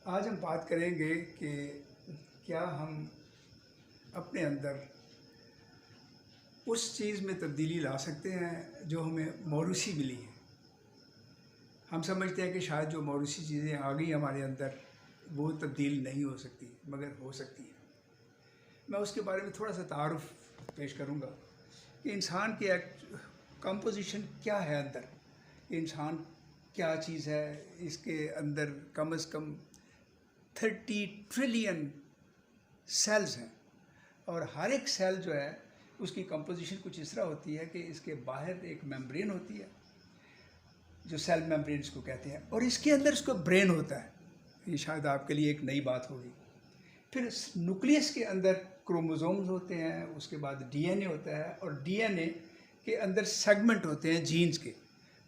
आज हम बात करेंगे कि क्या हम अपने अंदर उस चीज़ में तब्दीली ला सकते हैं जो हमें मौरूसी मिली है। हम समझते हैं कि शायद जो मौरूसी चीज़ें आ गई हमारे अंदर वो तब्दील नहीं हो सकती, मगर हो सकती है। मैं उसके बारे में थोड़ा सा तारुफ पेश करूँगा कि इंसान की कंपोजिशन क्या है अंदर, इंसान क्या चीज़ है। इसके अंदर कम से कम 30 ट्रिलियन सेल्स हैं और हर एक सेल जो है उसकी कंपोजिशन कुछ इस तरह होती है कि इसके बाहर एक मेम्ब्रेन होती है जो सेल मेम्ब्रेन इसको कहते हैं, और इसके अंदर इसको ब्रेन होता है। ये शायद आपके लिए एक नई बात होगी। फिर न्यूक्लियस के अंदर क्रोमोसोम्स होते हैं, उसके बाद डीएनए होता है और डीएनए के अंदर सेगमेंट होते हैं जीन्स के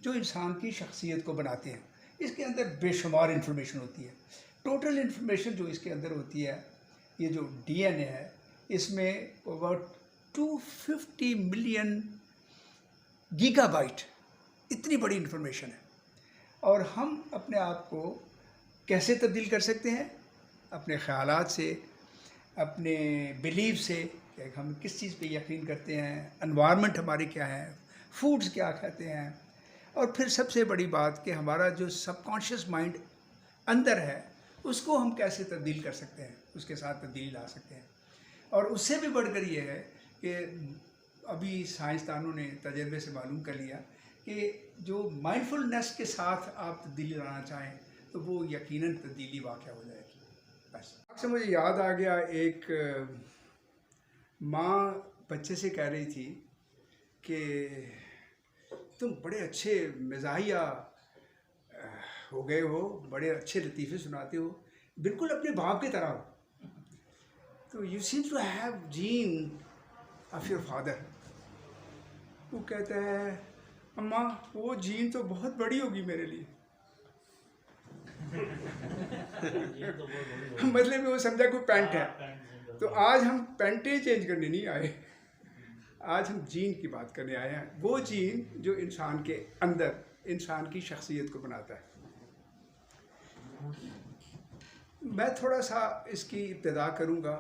जो इंसान की शख्सियत को बनाते हैं। इसके अंदर बेशुमार इन्फॉर्मेशन होती है। टोटल इन्फॉर्मेशन जो इसके अंदर होती है, ये जो डीएनए है, इसमें अबाउट 250 मिलियन गीगाबाइट इतनी बड़ी इन्फॉर्मेशन है। और हम अपने आप को कैसे तब्दील कर सकते हैं? अपने ख़यालात से, अपने बिलीव से कि हम किस चीज़ पे यकीन करते हैं, एनवायरनमेंट हमारे क्या है, फूड्स क्या खाते हैं, और फिर सबसे बड़ी बात कि हमारा जो सबकॉन्शियस माइंड अंदर है उसको हम कैसे तब्दील कर सकते हैं, उसके साथ तब्दीली ला सकते हैं। और उससे भी बढ़कर ये है कि अभी साइंसदानों ने तजर्बे से मालूम कर लिया कि जो माइंडफुलनेस के साथ आप तब्दीली लाना चाहें तो वो यकीनन तब्दीली वाक़या हो जाएगी। बस से मुझे याद आ गया, एक माँ बच्चे से कह रही थी कि तुम बड़े अच्छे मिजाहिया हो गए हो, बड़े अच्छे लतीफ़े सुनाते हो, बिल्कुल अपने बाप की तरह हो। तो you seem to have gene of your father. वो कहता है, अम्मा वो जीन तो बहुत बड़ी होगी मेरे लिए। मतलब में वो समझा कोई पैंट है। तो आज हम पैंटें चेंज करने नहीं आए, आज हम जीन की बात करने आए हैं। वो जीन जो इंसान के अंदर इंसान की शख्सियत को बनाता है। मैं थोड़ा सा इसकी इब्तिदा करूँगा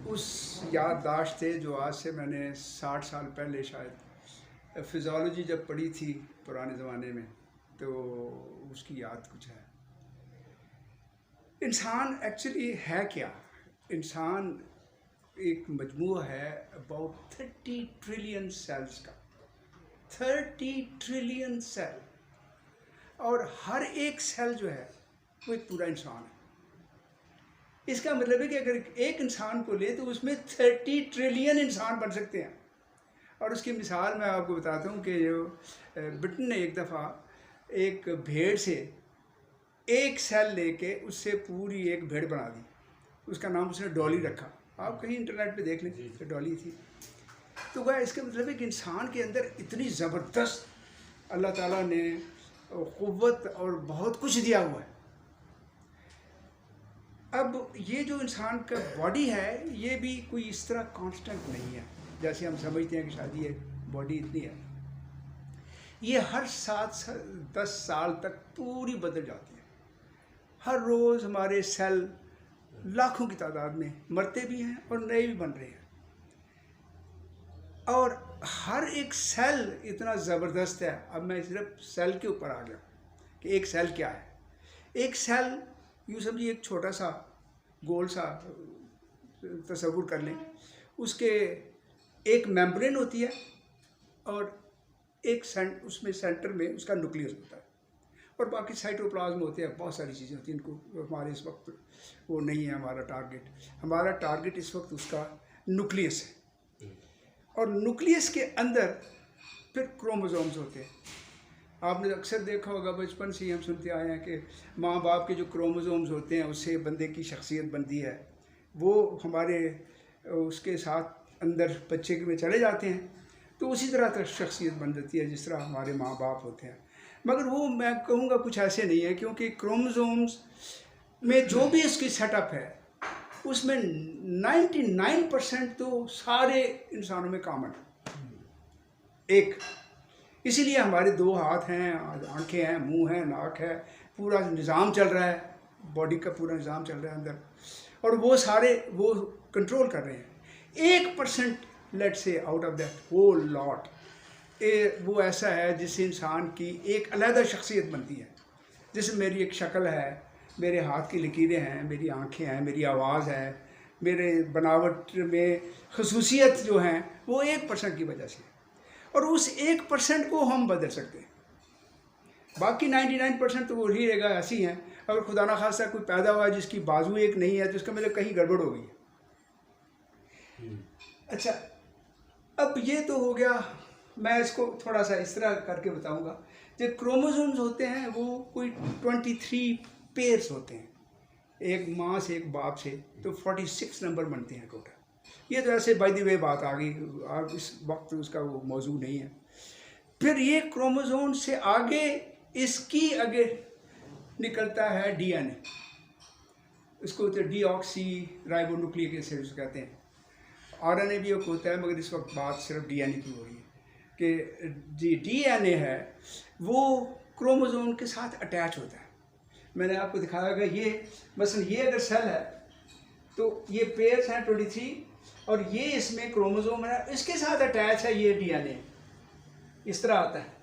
उस याददाश्त से जो आज से मैंने 60 साल पहले शायद फिज़ियोलॉजी जब पढ़ी थी पुराने ज़माने में, तो उसकी याद कुछ है। इंसान एक्चुअली है क्या? इंसान एक मजमूआ है अबाउट 30 ट्रिलियन सेल्स का। 30 ट्रिलियन सेल, और हर एक सेल जो है वो एक पूरा इंसान है। इसका मतलब है कि अगर एक इंसान को ले तो उसमें 30 ट्रिलियन इंसान बन सकते हैं। और उसकी मिसाल मैं आपको बताता हूँ कि जो ब्रिटेन ने एक दफ़ा एक भेड़ से एक सेल लेके उससे पूरी एक भेड़ बना दी। उसका नाम उसने डॉली रखा। आप कहीं इंटरनेट पे देख लें तो डॉली थी। तो वह इसका मतलब है कि इंसान के अंदर इतनी ज़बरदस्त अल्लाह ताला ने क़ुव्वत और बहुत कुछ दिया हुआ है। अब ये जो इंसान का बॉडी है ये भी कोई इस तरह कांस्टेंट नहीं है जैसे हम समझते हैं कि शादी है बॉडी इतनी है। ये हर 7-10 साल तक पूरी बदल जाती है। हर रोज़ हमारे सेल लाखों की तादाद में मरते भी हैं और नए भी बन रहे हैं। और हर एक सेल इतना ज़बरदस्त है। अब मैं सिर्फ सेल के ऊपर आ गया कि एक सेल क्या है। एक सेल यूँ समझिए एक छोटा सा गोल सा तसव्वुर कर लें। उसके एक मेम्ब्रेन होती है और एक उसमें सेंटर में उसका न्यूक्लियस होता है और बाकी साइटोप्लाज्म होते हैं, बहुत सारी चीज़ें होती हैं। इनको हमारे इस वक्त वो नहीं है हमारा टारगेट। हमारा टारगेट इस वक्त उसका न्यूक्लियस है। और न्यूक्लियस के अंदर फिर क्रोमोसोम्स होते हैं। आपने अक्सर देखा होगा, बचपन से ही हम सुनते आए हैं कि माँ बाप के जो क्रोमोसोम्स होते हैं उससे बंदे की शख्सियत बनती है। वो हमारे उसके साथ अंदर बच्चे में चले जाते हैं तो उसी तरह शख्सियत बन जाती है जिस तरह हमारे माँ बाप होते हैं। मगर वो मैं कहूँगा कुछ ऐसे नहीं है, क्योंकि क्रोमोसोम्स में जो भी इसकी सेटअप है उसमें 99% तो सारे इंसानों में कॉमन है। एक इसीलिए हमारे 2 हाथ हैं, आंखें हैं, मुंह है, नाक है, पूरा निज़ाम चल रहा है। बॉडी का पूरा निज़ाम चल रहा है अंदर, और वो सारे वो कंट्रोल कर रहे हैं। 1% let say out of that whole lot वो ऐसा है जिससे इंसान की एक अलग शख्सियत बनती है। जैसे मेरी एक शक्ल है, मेरे हाथ की लकीरें हैं, मेरी आँखें हैं, मेरी आवाज़ है, मेरे बनावट में खसूसियत जो हैं वो 1% की वजह से, और उस 1% को हम बदल सकते हैं। बाकी 99% तो वो ही रहेगा, ऐसी हैं। अगर खुदा ना खास्ता कोई पैदा हुआ जिसकी बाजू एक नहीं है तो उसका मतलब कहीं गड़बड़ हो गई है। अच्छा, अब ये तो हो गया, मैं इसको थोड़ा सा इस तरह करके बताऊंगा। जो क्रोमोसोम्स होते हैं वो कोई 23 पेयर्स होते हैं, एक माँ से एक बाप से, तो 46 नंबर बनते हैं टोटल। ये तो ऐसे बाय द वे बात आ गई, अब इस वक्त उसका वो मौजू नहीं है। फिर ये क्रोमोसोम से आगे इसकी आगे निकलता है डीएनए, इसको तो डीऑक्सी राइबोन्यूक्लिक एसिड कहते हैं। आरएनए भी एक होता है, मगर इस वक्त बात सिर्फ डीएनए की हो रही है कि डीएनए है वो क्रोमोसोम के साथ अटैच होता है। मैंने आपको दिखाया कि ये मसलन ये अगर सेल है तो ये पेयर्स हैं 23, और ये इसमें क्रोमोसोम है, इसके साथ अटैच है ये डीएनए, इस तरह आता है।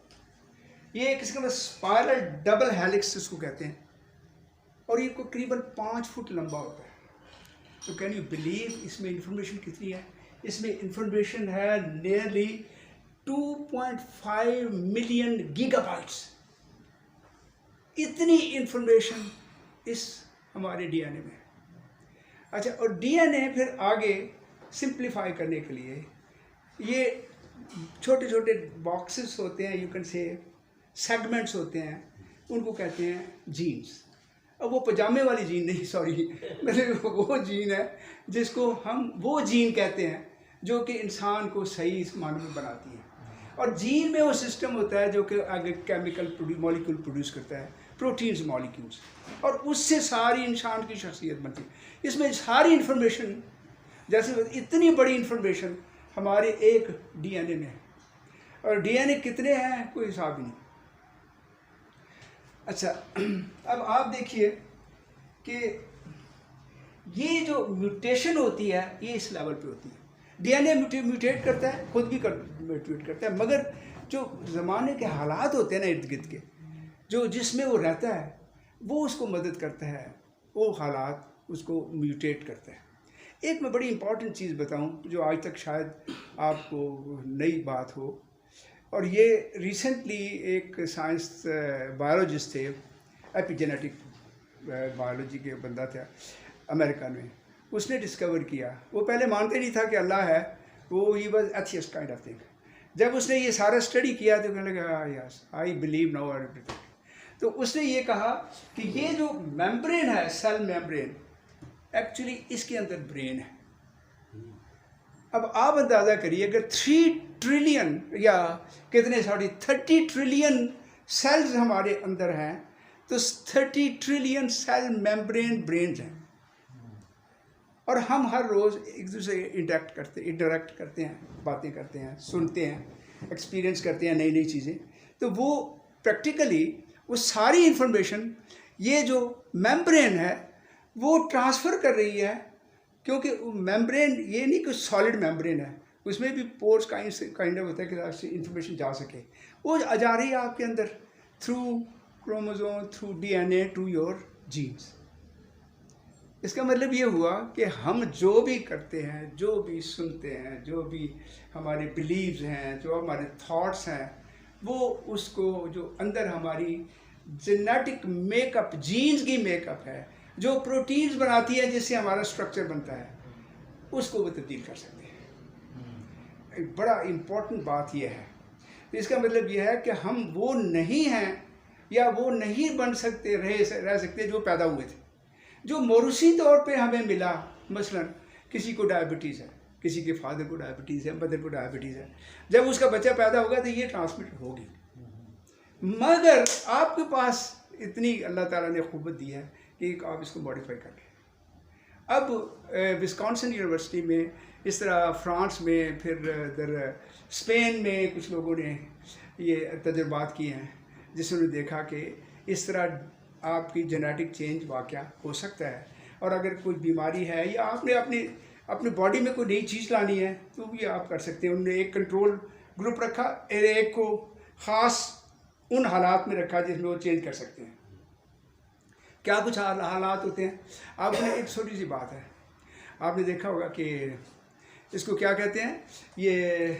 ये किसके पास स्पाइरल डबल हेलिक्स इसको कहते हैं, और ये करीबन 5 फुट लंबा होता है। तो कैन यू बिलीव इसमें इंफॉर्मेशन कितनी है? इसमें इंफॉर्मेशन है नियरली 2.5 मिलियन गीगाबाइट्स। इतनी इंफॉर्मेशन इस हमारे डीएनए में। अच्छा, और डीएनए फिर आगे सिंप्लीफाई करने के लिए ये छोटे छोटे बॉक्सेस होते हैं, यू कैन से सेगमेंट्स होते हैं, उनको कहते हैं जीन्स। अब वो पजामे वाली जीन नहीं, सॉरी, मतलब वो जीन है जिसको हम वो जीन कहते हैं जो कि इंसान को सही इस मानव में बनाती है। और जीन में वो सिस्टम होता है जो कि आगे केमिकल मॉलिक्यूल प्रोड्यूस करता है, प्रोटीन्स मॉलिक्यूल्स, और उससे सारी इंसान की शख्सियत बनती है। इसमें सारी इंफॉर्मेशन, जैसे इतनी बड़ी इंफॉर्मेशन हमारे एक डीएनए में है, और डीएनए कितने हैं कोई हिसाब ही नहीं। अच्छा, अब आप देखिए कि ये जो म्यूटेशन होती है ये इस लेवल पे होती है। डीएनए म्यूटेट करता है, खुद भी म्यूटेट करता है, मगर जो ज़माने के हालात होते हैं ना इर्द गिर्द के, जो जिसमें वो रहता है वो उसको मदद करता है, वो हालात उसको म्यूटेट करता है। एक मैं बड़ी इंपॉर्टेंट चीज़ बताऊं जो आज तक शायद आपको नई बात हो, और ये रिसेंटली एक साइंस बायोलॉजिस्ट थे, एपिजेनेटिक बायोलॉजी के बंदा था अमेरिका में, उसने डिस्कवर किया। वो पहले मानते नहीं था कि अल्लाह है, वो he was atheist kind of thing. जब उसने ये सारा स्टडी किया तो कहने लगा yes I believe now everything. तो उसने ये कहा कि ये जो मेम्ब्रेन है, सेल मेम्ब्रेन, एक्चुअली इसके अंदर ब्रेन है। अब आप अंदाज़ा करिए अगर 3 ट्रिलियन या कितने 30 ट्रिलियन सेल्स हमारे अंदर हैं, तो 30 ट्रिलियन सेल मेम्ब्रेन ब्रेन्स हैं, और हम हर रोज़ एक दूसरे से इंटरेक्ट करते हैं, बातें करते हैं, सुनते हैं, एक्सपीरियंस करते हैं नई नई चीज़ें। तो वो प्रैक्टिकली वो सारी इंफॉर्मेशन ये जो मेम्ब्रेन है वो ट्रांसफ़र कर रही है, क्योंकि मेम्ब्रेन ये नहीं कि सॉलिड मेम्ब्रेन है, उसमें भी पोर्स काइंड ऑफ होता है कि इंफॉर्मेशन जा सके, वो जा रही है आपके अंदर through chromosome, through DNA to your genes. इसका मतलब ये हुआ कि हम जो भी करते हैं, जो भी सुनते हैं, जो भी हमारे बिलीव्स हैं, जो हमारे थॉट्स हैं, वो उसको जो अंदर हमारी जेनेटिक मेकअप, जीन्स की मेकअप है, जो प्रोटीन्स बनाती है जिससे हमारा स्ट्रक्चर बनता है, उसको वो तब्दील कर सकते हैं। एक बड़ा इम्पोर्टेंट बात यह है। इसका मतलब यह है कि हम वो नहीं हैं या वो नहीं बन सकते, रह सकते जो पैदा हुए थे, जो मौरूसी तौर पे हमें मिला। मसलन किसी को डायबिटीज़ है, किसी के फादर को डायबिटीज़ है, मदर को डायबिटीज़ है, जब उसका बच्चा पैदा होगा तो ये ट्रांसमिट होगी। मगर आपके पास इतनी अल्लाह ताला ने क़ुव्वत दी है कि आप इसको मॉडिफाई कर लें। अब विस्कॉन्सिन यूनिवर्सिटी में, इस तरह फ्रांस में, फिर इधर स्पेन में कुछ लोगों ने ये तजुर्बात किए हैं, जिसमें देखा कि इस तरह आपकी जेनेटिक चेंज वाक़या हो सकता है, और अगर कोई बीमारी है या आपने अपनी बॉडी में कोई नई चीज़ लानी है तो भी आप कर सकते हैं। उन्होंने एक कंट्रोल ग्रुप रखा, एक को ख़ास उन हालात में रखा जिसमें वो चेंज कर सकते हैं। क्या कुछ हालात होते हैं? आपने एक छोटी सी बात है, आपने देखा होगा कि इसको क्या कहते हैं, ये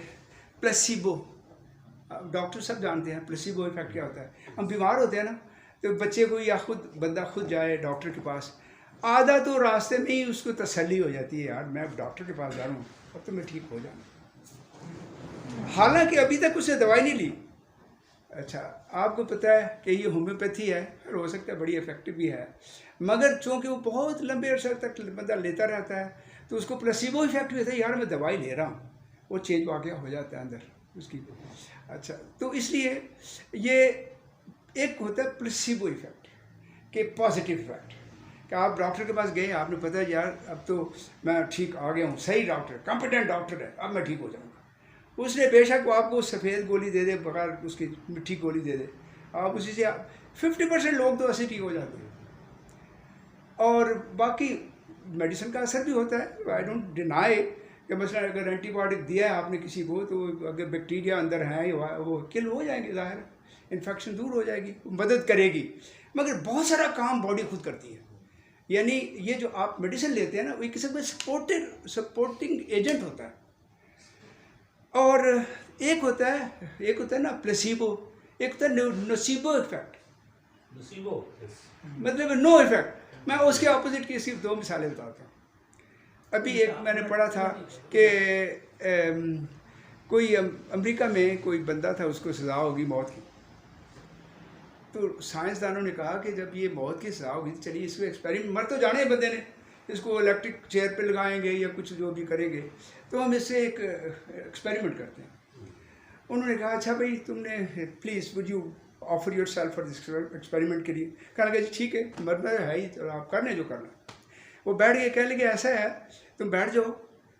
प्लेसिबो, डॉक्टर सब जानते हैं प्लेसिबो इफेक्ट क्या होता है। हम बीमार होते हैं ना, तो बच्चे को या खुद बंदा खुद जाए डॉक्टर के पास, आधा तो रास्ते में ही उसको तसल्ली हो जाती है, यार मैं डॉक्टर के पास जा रहा हूँ, अब तो मैं ठीक हो जाऊँ, हालांकि अभी तक उसने दवाई नहीं ली। अच्छा, आपको पता है कि ये होम्योपैथी है, और हो सकता है बड़ी इफेक्टिव भी है, मगर चूँकि वो बहुत लंबे अरसे तक बंदा लेता रहता है तो उसको प्लेसिबो इफेक्ट भी होता है, यार मैं दवाई ले रहा हूँ, वो चेंज वाक़या हो जाता है अंदर उसकी। अच्छा, तो इसलिए ये एक होता है प्लेसिबो इफेक्ट के पॉजिटिव इफेक्ट, कि आप डॉक्टर के पास गए, आपने पता है यार अब तो मैं ठीक आ गया हूँ, सही डॉक्टर, कॉम्पिटेंट डॉक्टर है, अब मैं ठीक हो जाऊँगा। उसने बेशक वो आपको सफ़ेद गोली दे दे, बगैर उसकी मिट्टी गोली दे दे, आप उसी से 50% लोग तो ऐसे ठीक हो जाते हैं। और बाकी मेडिसिन का असर भी होता है, आई डोंट डिनाई कि मसलन अगर एंटीबायोटिक दिया है आपने किसी को, तो अगर बैक्टीरिया अंदर है वो किल हो जाएंगे, ज़ाहिर इन्फेक्शन दूर हो जाएगी, मदद करेगी, मगर बहुत सारा काम बॉडी खुद करती है। यानी ये जो आप मेडिसिन लेते हैं ना, वो एक किस्म का सपोर्टिंग एजेंट होता है। और एक होता है ना प्लेसिबो, एक होता है नोसिबो इफेक्ट, मतलब नो इफेक्ट। मैं उसके ऑपोजिट की सिर्फ 2 मिसालें बताता हूँ। अभी एक मैंने पढ़ा था कि कोई अमेरिका में कोई बंदा था, उसको सज़ा होगी मौत की, तो साइंसदानों ने कहा कि जब ये मौत की सज़ा होगी, चलिए इसको एक्सपेरिमेंट, मर तो जाने बंदे ने, इसको इलेक्ट्रिक चेयर पे लगाएंगे या कुछ जो भी करेंगे, तो हम इससे एक एक्सपेरिमेंट करते हैं। उन्होंने कहा अच्छा भाई तुमने please would you offer your self for this experiment के लिए। कहने लगा जी ठीक है, मरना है ही, तो आप करने जो करना। वो बैठ गए, कहने लगे ऐसा है तुम बैठ जाओ,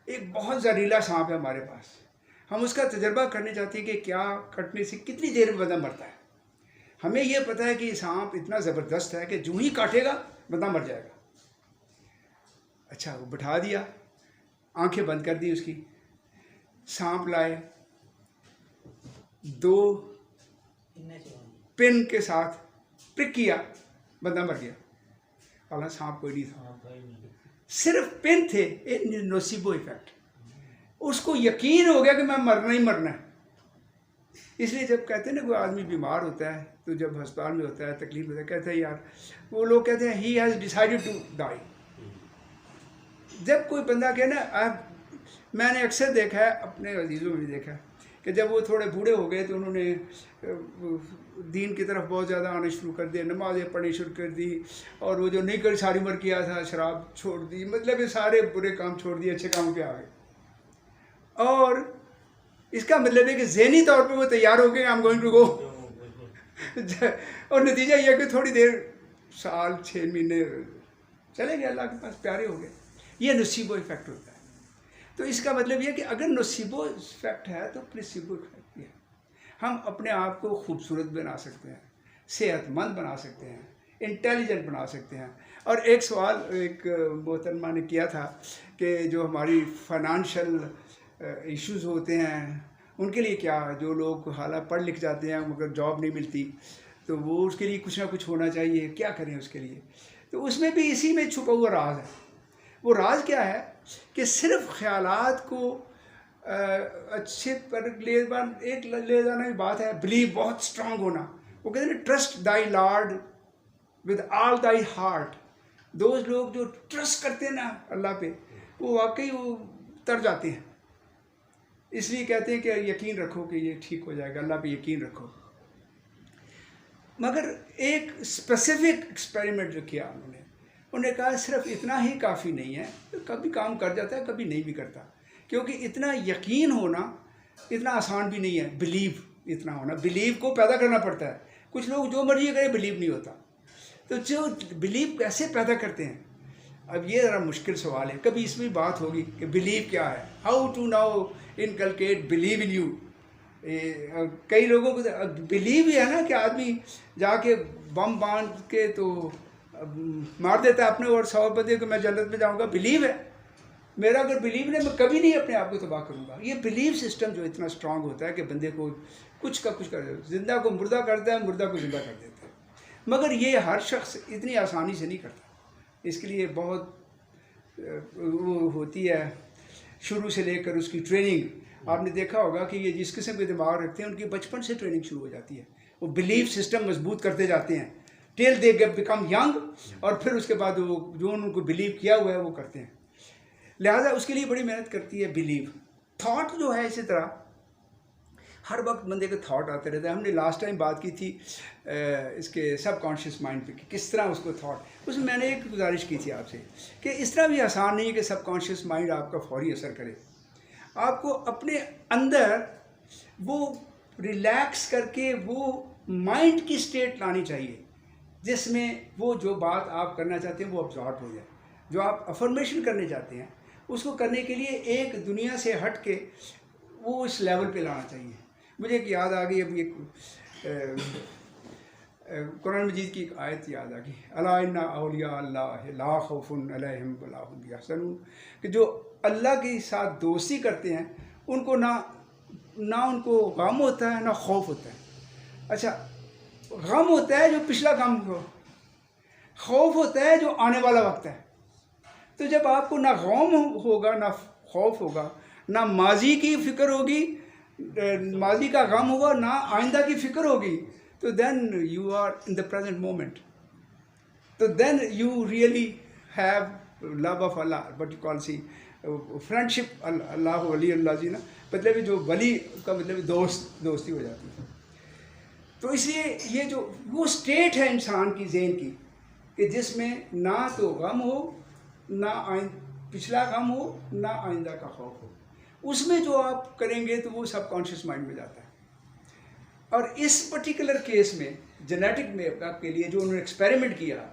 एक बहुत जहरीला सांप है हमारे पास, हम उसका तजर्बा करने चाहते हैं कि क्या कटने से कितनी देर में बंदा मरता है। हमें यह पता है कि सांप इतना ज़बरदस्त है कि जो ही काटेगा बंदा मर जाएगा। अच्छा, वो बिठा दिया, आंखें बंद कर दी उसकी, सांप लाए, 2 पिन के साथ प्रिक किया, बंदा मर गया। हालांकि सांप कोई नहीं था, सिर्फ पिन थे, एक नोसिबो इफेक्ट। उसको यकीन हो गया कि मैं मरना ही मरना है। इसलिए जब कहते हैं ना कोई आदमी बीमार होता है, तो जब अस्पताल में होता है, तकलीफ होता है, कहते हैं यार, वो लोग कहते हैं he has decided to die. जब कोई बंदा कहे ना, मैंने अक्सर देखा है, अपने अजीज़ों में भी देखा है कि जब वो थोड़े बूढ़े हो गए तो उन्होंने दीन की तरफ बहुत ज़्यादा आना शुरू कर दिया, नमाज़ें पढ़नी शुरू कर दी, और वो जो नहीं कर सारी उम्र किया था, शराब छोड़ दी, मतलब ये सारे बुरे काम छोड़ दिए, अच्छे काम पे आ गए। और इसका मतलब है कि ज़हनी तौर पे वो तैयार हो गए, I am going to go. और नतीजा यह कि थोड़ी देर, साल 6 महीने चले गए, अल्लाह के पास प्यारे हो गए। ये नसीबो इफेक्ट होता है। तो इसका मतलब यह कि अगर नसीबो इफेक्ट है तो प्लेसिबो इफेक्ट भी है। हम अपने आप को खूबसूरत बना सकते हैं, सेहतमंद बना सकते हैं, इंटेलिजेंट बना सकते हैं। और एक सवाल एक मोहतरमा ने किया था कि जो हमारी फाइनेंशियल इश्यूज़ होते हैं उनके लिए क्या, जो लोग हालांकि पढ़ लिख जाते हैं मगर जॉब नहीं मिलती, तो वो उसके लिए कुछ ना कुछ होना चाहिए, क्या करें उसके लिए। तो उसमें भी इसी में छुपा हुआ राज है। वो राज क्या है कि सिर्फ ख्यालात को अच्छे पर ले जाना की बात है, बिलीव बहुत स्ट्रांग होना। वो कहते हैं trust Dai Lord with all thy heart. Those लोग जो ट्रस्ट करते हैं ना अल्लाह पे, वो वाकई वो तर जाते हैं। इसलिए कहते हैं कि यकीन रखो कि ये ठीक हो जाएगा, अल्लाह पे यकीन रखो। मगर एक स्पेसिफिक एक्सपेरिमेंट जो किया उन्होंने कहा सिर्फ इतना ही काफ़ी नहीं है, तो कभी काम कर जाता है, कभी नहीं भी करता, क्योंकि इतना यकीन होना इतना आसान भी नहीं है। बिलीव इतना होना, बिलीव को पैदा करना पड़ता है। कुछ लोग जो मर्जी करें बिलीव नहीं होता। तो जो बिलीव कैसे पैदा करते हैं, अब ये ज़रा मुश्किल सवाल है। कभी इसमें बात होगी कि बिलीव क्या है, how to now inculcate believe in you. कई लोगों को बिलीव ही है ना कि आदमी जाके बम बांध के तो मार देता है अपने और 100 बंदे को मैं जन्नत में जाऊंगा, बिलीव है मेरा। अगर बिलीव नहीं, मैं कभी नहीं अपने आप को तबाह करूंगा। ये बिलीव सिस्टम जो इतना स्ट्रांग होता है कि बंदे को कुछ का कुछ कर देता है, जिंदा को मुर्दा करता है, मुर्दा को जिंदा कर देता है। मगर ये हर शख्स इतनी आसानी से नहीं करता, इसके लिए बहुत वो होती है शुरू से लेकर उसकी ट्रेनिंग। आपने देखा होगा कि ये जिस किस्म के दिमाग रखते हैं उनकी बचपन से ट्रेनिंग शुरू हो जाती है, वो बिलीफ सिस्टम मजबूत करते जाते हैं टिल दे बिकम यंग, और फिर उसके बाद वो जो उनको बिलीव किया हुआ है वो करते हैं। लिहाजा उसके लिए बड़ी मेहनत करती है बिलीव। थॉट जो है इसी तरह हर वक्त बंदे के थॉट आते रहते हैं। हमने लास्ट टाइम बात की थी इसके सबकॉन्शियस माइंड पे कि किस तरह उसको थॉट, उसमें मैंने एक गुजारिश की थी आपसे कि इस तरह भी आसान नहीं है कि सबकॉन्शियस माइंड आपका फौरी असर करे। आपको अपने अंदर वो रिलैक्स करके वो माइंड की स्टेट लानी चाहिए जिसमें वो जो बात आप करना चाहते हैं वो अब्जॉर्ब हो जाए। जो आप अफर्मेशन करने चाहते हैं उसको करने के लिए एक दुनिया से हट के वो इस लेवल पे लाना चाहिए। मुझे एक याद आ गई, अभी एक कुरान मजीद की एक आयत याद आ गई, अला इन्ना औलिया अल्लाह ला खौफुन अलैहिम वला हुम यहज़नून, कि जो अल्लाह के साथ दोस्ती करते हैं उनको ना उनको गम होता है ना खौफ होता है। अच्छा, गम होता है जो पिछला काम हो, खौफ होता है जो आने वाला वक्त है। तो जब आपको ना गम होगा ना खौफ होगा, ना माजी की फ़िक्र होगी, माजी का गम होगा, ना आइंदा की फ़िक्र होगी, तो then you are in the present moment. तो then you really have love of Allah, but you call see friendship, Allah वली अल्लाह जी ना, मतलब जो वली का मतलब दोस्ती हो जाती है। तो इसलिए ये जो वो स्टेट है इंसान की ज़हन की कि जिसमें ना तो गम हो, ना पिछला गम हो, ना आइंदा का खौफ हो, उसमें जो आप करेंगे तो वो सबकॉन्शियस माइंड में जाता है। और इस पर्टिकुलर केस में जेनेटिक में आपके लिए जो उन्होंने एक्सपेरिमेंट किया,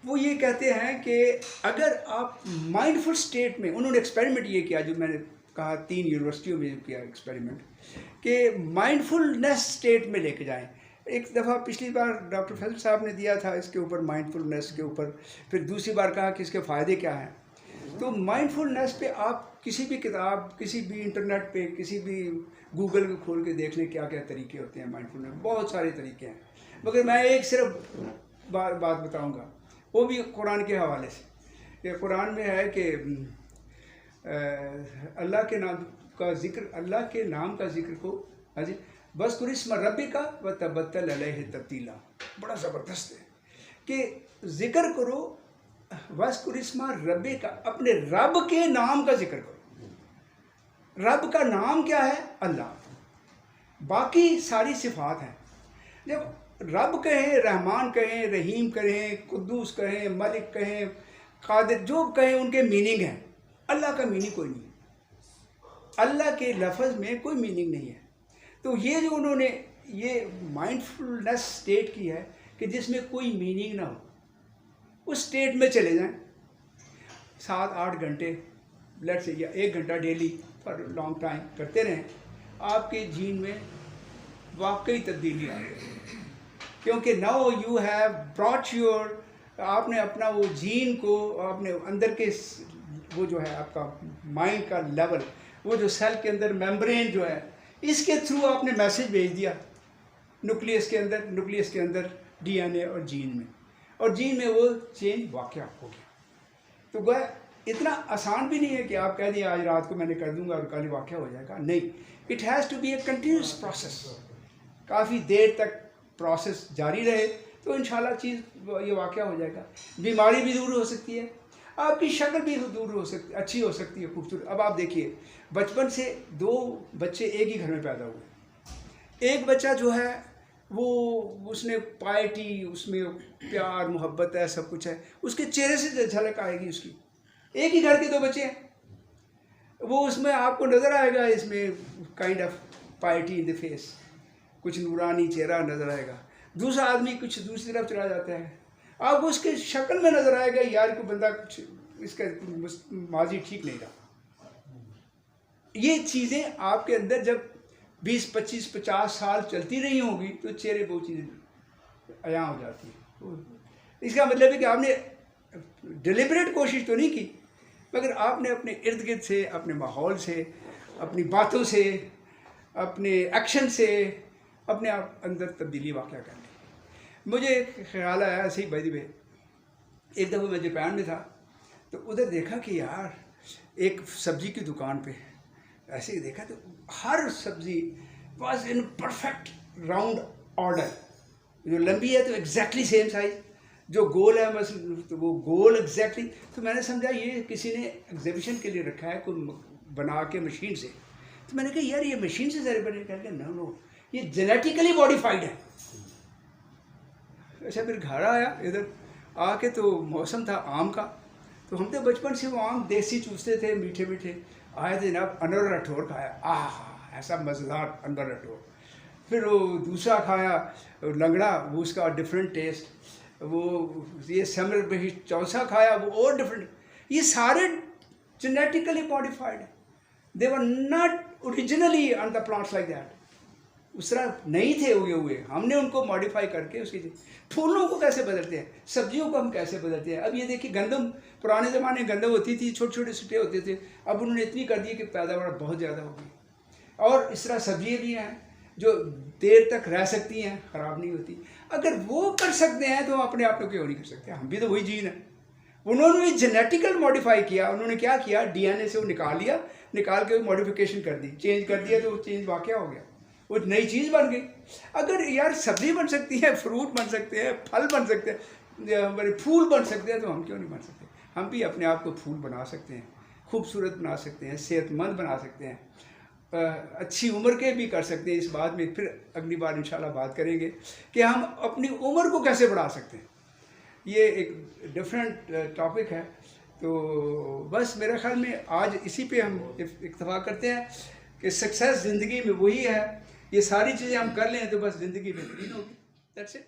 वो ये कहते हैं कि अगर आप माइंडफुल स्टेट में, उन्होंने एक्सपेरिमेंट ये किया जो मैंने कहा 3 यूनिवर्सिटियों में किया एक्सपेरिमेंट, कि माइंडफुलनेस स्टेट में लेके जाएं। एक दफ़ा पिछली बार डॉक्टर फैसल साहब ने दिया था इसके ऊपर, माइंडफुलनेस के ऊपर, फिर दूसरी बार कहा कि इसके फ़ायदे क्या हैं। तो माइंडफुलनेस पे आप किसी भी किताब, किसी भी इंटरनेट पे, किसी भी गूगल को खोल के देख लें क्या क्या तरीके होते हैं माइंडफुलनेस, बहुत सारे तरीके हैं। मगर मैं एक सिर्फ बात बताऊंगा, वो भी कुरान के हवाले से। ये कुरान में है कि अल्लाह के नाम का ज़िक्र, अल्लाह के नाम का ज़िक्र को हाजी बस कुरिस्म रब्बी का व तबत्तल अलैहि तब्तीला, बड़ा ज़बरदस्त है कि ज़िक्र करो बस कुरिस्मा रब्बी का, अपने रब के नाम का जिक्र करो। रब का नाम क्या है? अल्लाह, बाकी सारी सिफात हैं। जब रब कहें, रहमान कहें, रहीम कहें, कुद्दूस कहें, मलिक कहें, कादिर, जो कहें उनके मीनिंग हैं। अल्लाह का मीनिंग कोई नहीं है, अल्लाह के लफ्ज़ में कोई मीनिंग नहीं है। तो ये जो उन्होंने ये माइंडफुलनेस स्टेट की है कि जिसमें कोई मीनिंग ना हो, उस स्टेट में चले जाएं 7-8 घंटे, लेट से, या 1 घंटा डेली फॉर लॉन्ग टाइम करते रहें, आपके जीन में वाकई तब्दीली आ गई। क्योंकि now you have brought your, आपने अपना वो जीन को, आपने अंदर के वो जो है आपका माइंड का लेवल, वो जो सेल के अंदर मेम्ब्रेन जो है, इसके थ्रू आपने मैसेज भेज दिया न्यूक्लियस के अंदर डीएनए और जीन में, और जीन में वो चेंज वाक़या हो गया। तो वह इतना आसान भी नहीं है कि आप कह दिए आज रात को मैंने कर दूंगा और कल वाक़या हो जाएगा, नहीं। It has to be a continuous process, काफ़ी देर तक प्रोसेस जारी रहे तो इंशाल्लाह चीज़ ये वाक़या हो जाएगा। बीमारी भी दूर हो सकती है, आपकी शक्ल भी दूर हो सकती, अच्छी हो सकती है, खूबसूरत। अब आप देखिए, बचपन से 2 बच्चे एक ही घर में पैदा हुए, एक बच्चा जो है वो उसने पायटी, उसमें प्यार मोहब्बत है, सब कुछ है, उसके चेहरे से झलक आएगी उसकी। एक ही घर के 2 बच्चे हैं, वो उसमें आपको नज़र आएगा, इसमें kind of piety in the face, कुछ नूरानी चेहरा नज़र आएगा। दूसरा आदमी कुछ दूसरी तरफ चला जाता है, आपको उसके शक्ल में नज़र आएगा यार को बंदा कुछ इसका माजी ठीक नहीं रहा। ये चीज़ें आपके अंदर जब 20, 25, 50 साल चलती रही होंगी तो चेहरे बहुत चीज़ें अयां हो जाती है। इसका मतलब है कि आपने डिलिबरेट कोशिश तो नहीं की, मगर आपने अपने इर्द गिर्द से, अपने माहौल से, अपनी बातों से, अपने एक्शन से अपने आप अंदर तब्दीली वाक़या कर ली। मुझे एक ख्याल आया ऐसे ही भाई में, एक दफ़ा मैं जापान में था तो उधर देखा कि यार एक सब्ज़ी की दुकान पे ऐसे ही देखा तो हर सब्ज़ी was in perfect round order, जो लंबी है तो एग्जैक्टली सेम साइज़, जो गोल है बस तो वो गोल एग्जैक्टली। तो मैंने समझा ये किसी ने एग्जीबिशन के लिए रखा है कोई बना के मशीन से। तो मैंने कहा यार ये मशीन से ज़रा बने, कहते नो नो ये जेनेटिकली मॉडिफाइड है। अच्छा फिर घर आया, इधर आके तो मौसम था आम का, तो हम तो बचपन से वो आम देसी चूसते थे, मीठे मीठे। आए थे जनाब अनवर रठौर खाया, आह ऐसा मज़ेदार अनवर रठौर। फिर वो दूसरा खाया लंगड़ा, वो उसका डिफरेंट टेस्ट। वो ये समर बही चौसा खाया, वो और डिफरेंट। ये सारे जेनेटिकली मॉडिफाइड है, they were not originally on the plants like that. उस तरह नहीं थे उगे हुए, हमने उनको मॉडिफाई करके उसकी। फूलों को कैसे बदलते हैं, सब्जियों को हम कैसे बदलते हैं। अब ये देखिए गंदम, पुराने ज़माने में गंदम होती थी, छोटे छोटे सिट्टे होते थे, अब उन्होंने इतनी कर दी कि पैदावार बहुत ज़्यादा हो गई। और इस तरह सब्जियाँ भी हैं जो देर तक रह सकती हैं, ख़राब नहीं होती। अगर वो कर सकते हैं तो अपने आप को क्यों नहीं कर सकते। हम भी तो वही जीन है। उन्होंने भी जेनेटिकल मॉडिफाई किया। उन्होंने क्या किया, डीएनए से वो निकाल लिया, निकाल के मॉडिफिकेशन कर दी, चेंज कर दिया, तो वो चेंज वाक़या हो गया, वो नई चीज़ बन गई। अगर यार सब्ज़ी बन सकती है, फ्रूट बन सकते हैं, फल बन सकते हैं, हमारे फूल बन सकते हैं, तो हम क्यों नहीं बन सकते। हम भी अपने आप को फूल बना सकते हैं, खूबसूरत बना सकते हैं, सेहतमंद बना सकते हैं, अच्छी उम्र के भी कर सकते हैं। इस बात में फिर अगली बार इंशाल्लाह बात करेंगे कि हम अपनी उम्र को कैसे बढ़ा सकते हैं। ये एक डिफरेंट टॉपिक है। तो बस मेरे ख्याल में आज इसी पे हम इत्तफाक करते हैं कि सक्सेस ज़िंदगी में वही है, ये सारी चीज़ें हम कर लें तो बस ज़िंदगी बेहतरीन होगी। That's it.